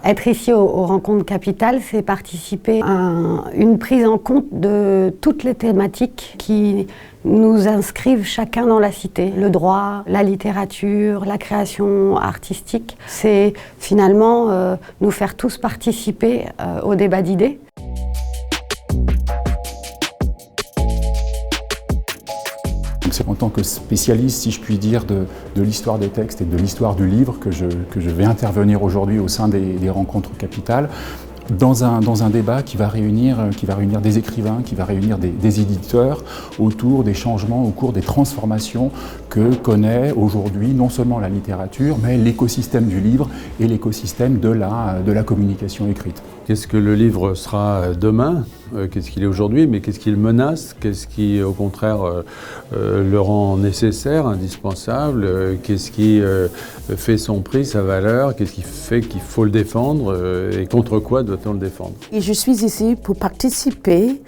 Être ici aux Rencontres Capitales, c'est participer à une prise en compte de toutes les thématiques qui nous inscrivent chacun dans la cité. Le droit, la littérature, la création artistique. C'est finalement nous faire tous participer au débat d'idées. C'est en tant que spécialiste, si je puis dire, de l'histoire des textes et de l'histoire du livre que je vais intervenir aujourd'hui au sein des Rencontres Capitales dans un débat qui va réunir des écrivains, qui va réunir des éditeurs autour des changements, au cours des transformations que connaît aujourd'hui non seulement la littérature, mais l'écosystème du livre et l'écosystème de la communication écrite. Qu'est-ce que le livre sera demain ? Qu'est-ce qu'il est aujourd'hui, mais qu'est-ce qu'il menace ? Qu'est-ce qui, au contraire, le rend nécessaire, indispensable ? Qu'est-ce qui fait son prix, sa valeur ? Qu'est-ce qui fait qu'il faut le défendre ? Et contre quoi doit-on le défendre ? Et je suis ici pour participer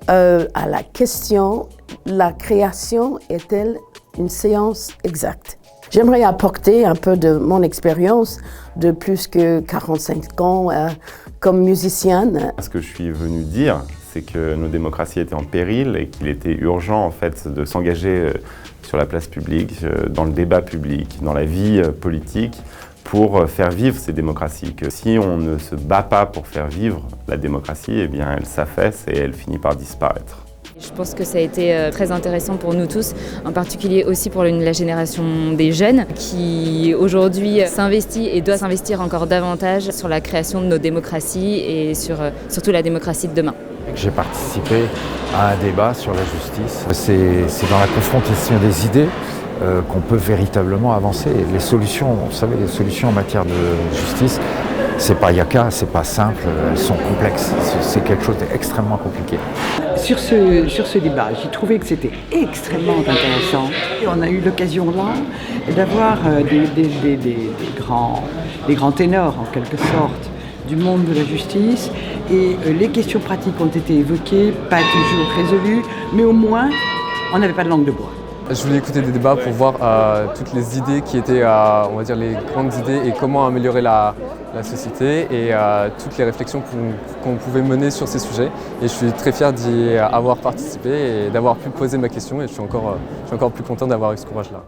à la question « La création est-elle une science exacte ?» J'aimerais apporter un peu de mon expérience de plus que 45 ans comme musicienne. Ce que je suis venu dire, c'est que nos démocraties étaient en péril et qu'il était urgent en fait de s'engager sur la place publique, dans le débat public, dans la vie politique, pour faire vivre ces démocraties. Que si on ne se bat pas pour faire vivre la démocratie, eh bien elle s'affaisse et elle finit par disparaître. Je pense que ça a été très intéressant pour nous tous, en particulier aussi pour la génération des jeunes qui aujourd'hui s'investit et doit s'investir encore davantage sur la création de nos démocraties et surtout la démocratie de demain. J'ai participé à un débat sur la justice. C'est dans la confrontation des idées qu'on peut véritablement avancer. Et les solutions, vous savez, les solutions en matière de justice, c'est pas yaka, c'est pas simple, elles sont complexes. C'est quelque chose d'extrêmement compliqué. Sur ce débat, j'ai trouvé que c'était extrêmement intéressant. Et on a eu l'occasion là d'avoir des grands ténors en quelque sorte du monde de la justice et les questions pratiques ont été évoquées, pas toujours résolues, mais au moins on n'avait pas de langue de bois. Je voulais écouter des débats pour voir toutes les idées qui étaient, on va dire, les grandes idées et comment améliorer la société et toutes les réflexions qu'on pouvait mener sur ces sujets. Et je suis très fier d'y avoir participé et d'avoir pu poser ma question et je suis encore plus content d'avoir eu ce courage-là.